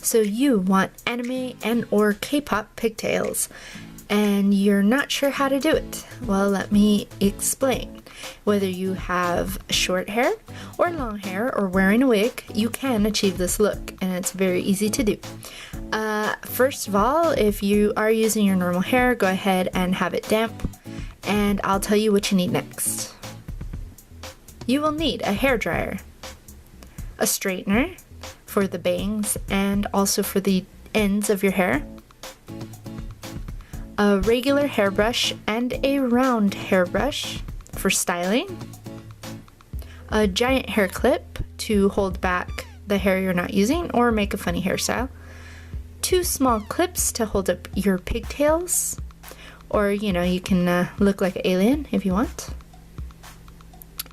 So you want anime and or K-pop pigtails, and you're not sure how to do it. Well, let me explain. Whether you have short hair or long hair or wearing a wig, you can achieve this look, and it's very easy to do. First of all, if you are using your normal hair, go ahead and have it damp, and I'll tell you what you need next. You will need a hairdryer, a straightener for the bangs and also for the ends of your hair, a regular hairbrush and a round hairbrush for styling, a giant hair clip to hold back the hair you're not using or make a funny hairstyle, 2 small clips to hold up your pigtails, or you can look like an alien if you want.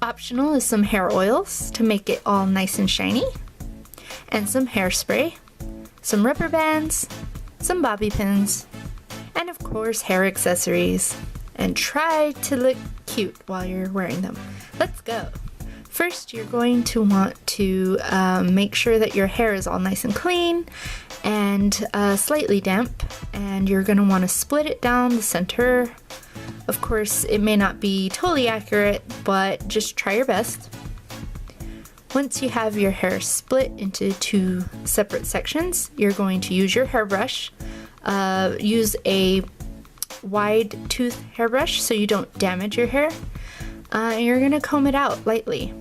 Optional is some hair oils to make it all nice and shiny, and some hairspray, some rubber bands, some bobby pins, and of course hair accessories. And try to look cute while you're wearing them. Let's go. First, you're going to want to make sure that your hair is all nice and clean and slightly damp, and you're going to want to split it down the center. Of course, it may not be totally accurate, but just try your best. Once you have your hair split into 2 separate sections, you're going to use your hairbrush. Use a wide tooth hairbrush so you don't damage your hair. You're gonna comb it out lightly.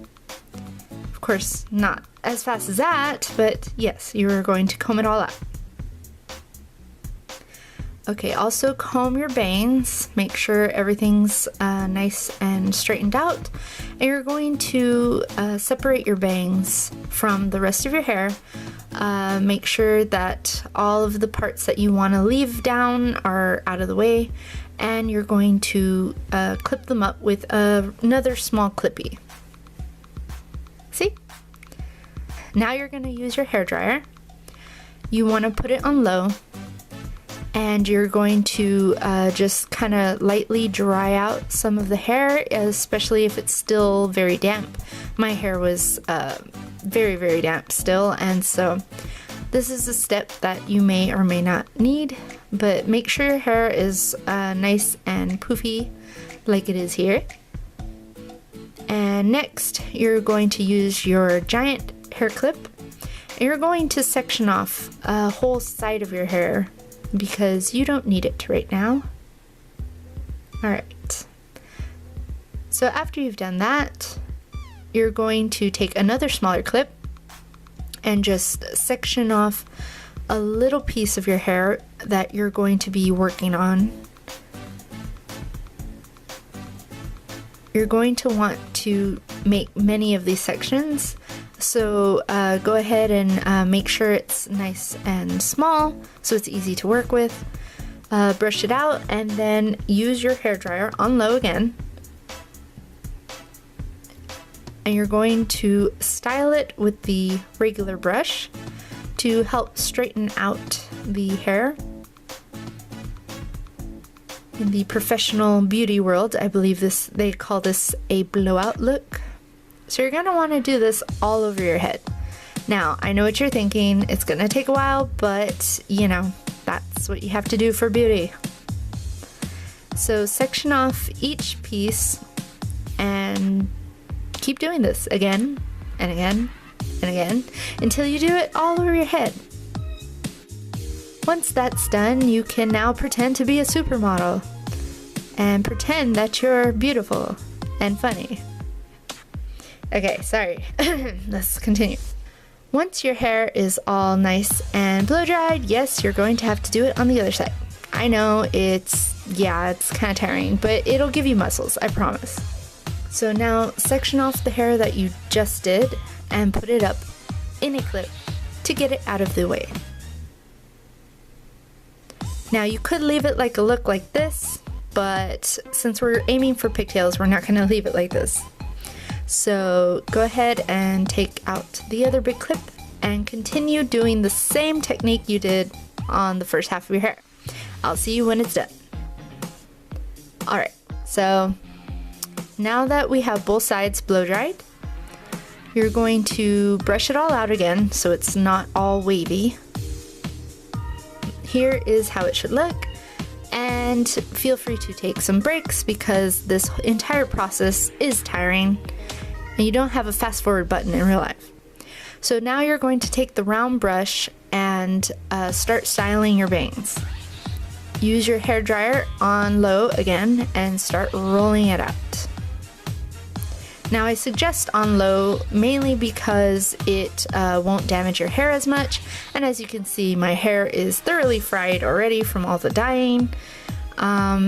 Of course, not as fast as that, but yes, you're going to comb it all out. Okay, also comb your bangs. Make sure everything's nice and straightened out. And you're going to separate your bangs from the rest of your hair. Make sure that all of the parts that you want to leave down are out of the way. And you're going to clip them up with another small clippy. See? Now you're going to use your hairdryer. You want to put it on low. And you're going to just kind of lightly dry out some of the hair, especially if it's still very damp. My hair was very, very damp still, and so this is a step that you may or may not need, but make sure your hair is nice and poofy like it is here. And next, you're going to use your giant hair clip, and you're going to section off a whole side of your hair, because you don't need it right now. Alright. So after you've done that, you're going to take another smaller clip and just section off a little piece of your hair that you're going to be working on. You're going to want to make many of these sections, so go ahead and make sure it's nice and small so it's easy to work with. Brush it out and then use your hairdryer on low again. And you're going to style it with the regular brush to help straighten out the hair. In the professional beauty world, I believe they call this a blowout look. So you're going to want to do this all over your head. Now, I know what you're thinking. It's going to take a while, but that's what you have to do for beauty. So section off each piece and keep doing this again and again and again until you do it all over your head. Once that's done, you can now pretend to be a supermodel and pretend that you're beautiful and funny. Okay, sorry. Let's continue. Once your hair is all nice and blow dried, yes, you're going to have to do it on the other side. I know it's kind of tiring, but it'll give you muscles, I promise. So now section off the hair that you just did and put it up in a clip to get it out of the way. Now you could leave it like a look like this, but since we're aiming for pigtails, we're not going to leave it like this. So go ahead and take out the other big clip and continue doing the same technique you did on the first half of your hair. I'll see you when it's done. Alright, so now that we have both sides blow dried, you're going to brush it all out again so it's not all wavy. here is how it should look. And feel free to take some breaks because this entire process is tiring and you don't have a fast forward button in real life. So now you're going to take the round brush and start styling your bangs. Use your hair dryer on low again and start rolling it out. Now I suggest on low mainly because it won't damage your hair as much, and as you can see my hair is thoroughly fried already from all the dyeing.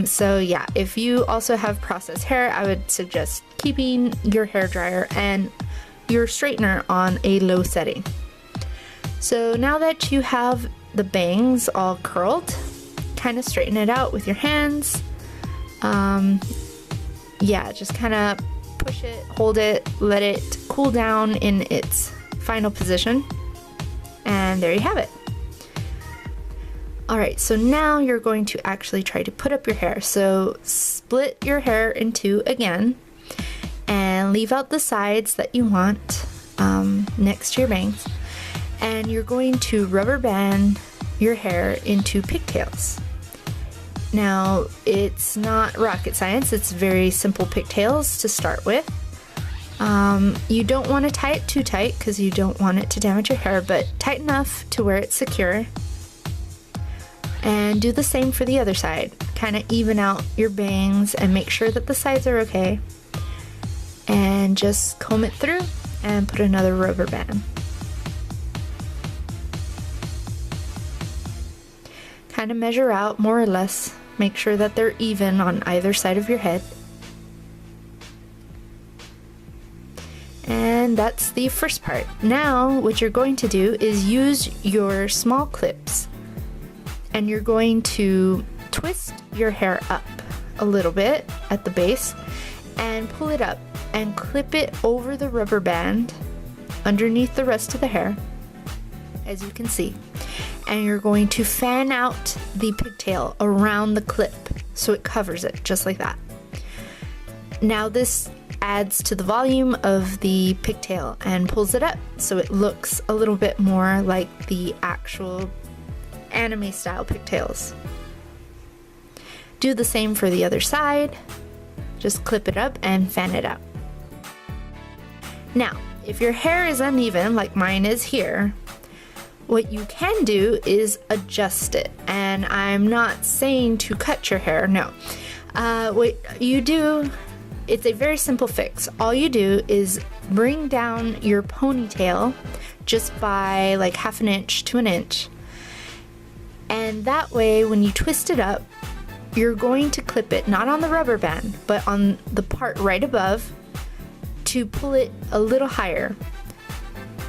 So yeah, if you also have processed hair, I would suggest keeping your hair dryer and your straightener on a low setting. So now that you have the bangs all curled, kind of straighten it out with your hands. Yeah, just kind of push it, hold it, let it cool down in its final position, and there you have it. Alright, so now you're going to actually try to put up your hair. So split your hair in two again and leave out the sides that you want next to your bangs, and you're going to rubber band your hair into pigtails. Now, it's not rocket science, it's very simple pigtails to start with. You don't want to tie it too tight because you don't want it to damage your hair, but tight enough to where it's secure. And do the same for the other side. Kind of even out your bangs and make sure that the sides are okay. And just comb it through and put another rubber band. Kind of measure out more or less. Make sure that they're even on either side of your head. And that's the first part. Now what you're going to do is use your small clips and you're going to twist your hair up a little bit at the base and pull it up and clip it over the rubber band underneath the rest of the hair, as you can see. And you're going to fan out the pigtail around the clip so it covers it just like that. Now this adds to the volume of the pigtail and pulls it up so it looks a little bit more like the actual anime style pigtails. Do the same for the other side. Just clip it up and fan it out. Now, if your hair is uneven like mine is here, what you can do is adjust it, and I'm not saying to cut your hair, no. What you do, it's a very simple fix. All you do is bring down your ponytail just by like ½ an inch to an inch, and that way when you twist it up, you're going to clip it not on the rubber band, but on the part right above to pull it a little higher.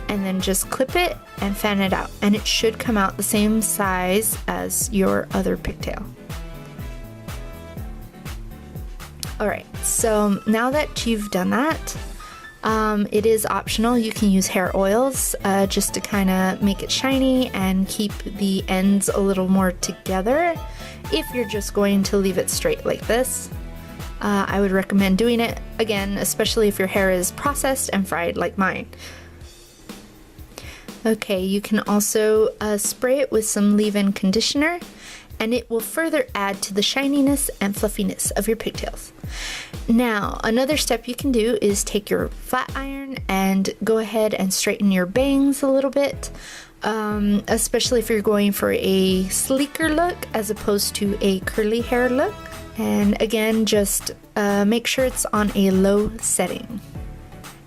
And then just clip it and fan it out, and it should come out the same size as your other pigtail. Alright, so now that you've done that, it is optional. You can use hair oils just to kind of make it shiny and keep the ends a little more together. If you're just going to leave it straight like this, I would recommend doing it, again, especially if your hair is processed and fried like mine. Okay, you can also spray it with some leave-in conditioner, and it will further add to the shininess and fluffiness of your pigtails. Now, another step you can do is take your flat iron and go ahead and straighten your bangs a little bit, especially if you're going for a sleeker look as opposed to a curly hair look. And again, just make sure it's on a low setting.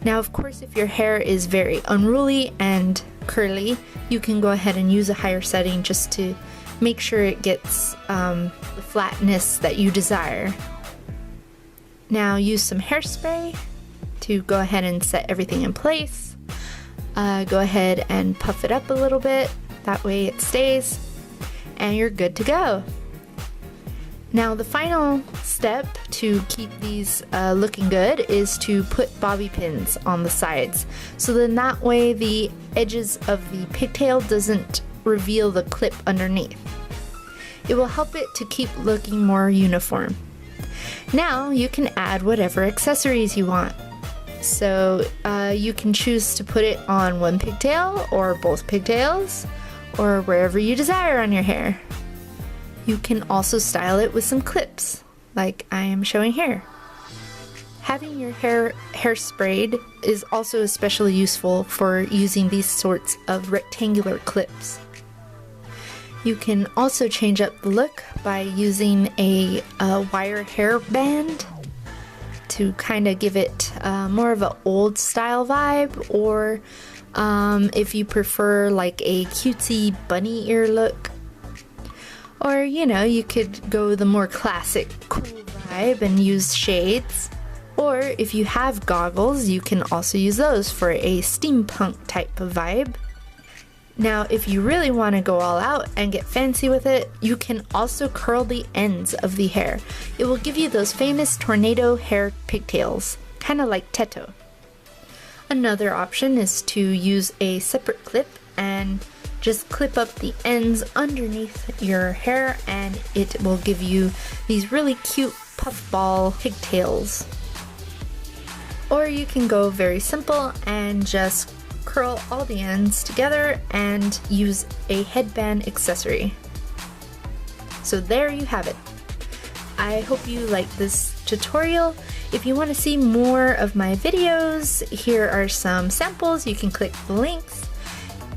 Now, of course, if your hair is very unruly and curly, you can go ahead and use a higher setting just to make sure it gets the flatness that you desire. Now use some hairspray to go ahead and set everything in place. Go ahead and puff it up a little bit, that way it stays, and you're good to go. Now the final step to keep these looking good is to put bobby pins on the sides. So then that way the edges of the pigtail doesn't reveal the clip underneath. It will help it to keep looking more uniform. Now you can add whatever accessories you want. So you can choose to put it on one pigtail or both pigtails, or wherever you desire on your hair. You can also style it with some clips, like I am showing here. Having your hair sprayed is also especially useful for using these sorts of rectangular clips. You can also change up the look by using a wire hairband to kind of give it more of an old style vibe, or if you prefer like a cutesy bunny ear look. Or, you know, you could go the more classic cool vibe and use shades. Or if you have goggles, you can also use those for a steampunk type of vibe. Now, if you really want to go all out and get fancy with it, you can also curl the ends of the hair. It will give you those famous tornado hair pigtails, kind of like Teto. Another option is to use a separate clip and just clip up the ends underneath your hair, and it will give you these really cute puffball pigtails. Or you can go very simple and just curl all the ends together and use a headband accessory. So there you have it. I hope you like this tutorial. If you want to see more of my videos, here are some samples. You can click the links.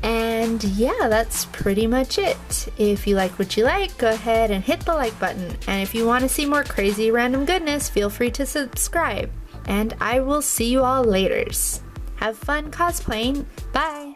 And yeah, that's pretty much it. If you like what you like, go ahead and hit the like button. And if you want to see more crazy random goodness, feel free to subscribe. And I will see you all later. Have fun cosplaying. Bye!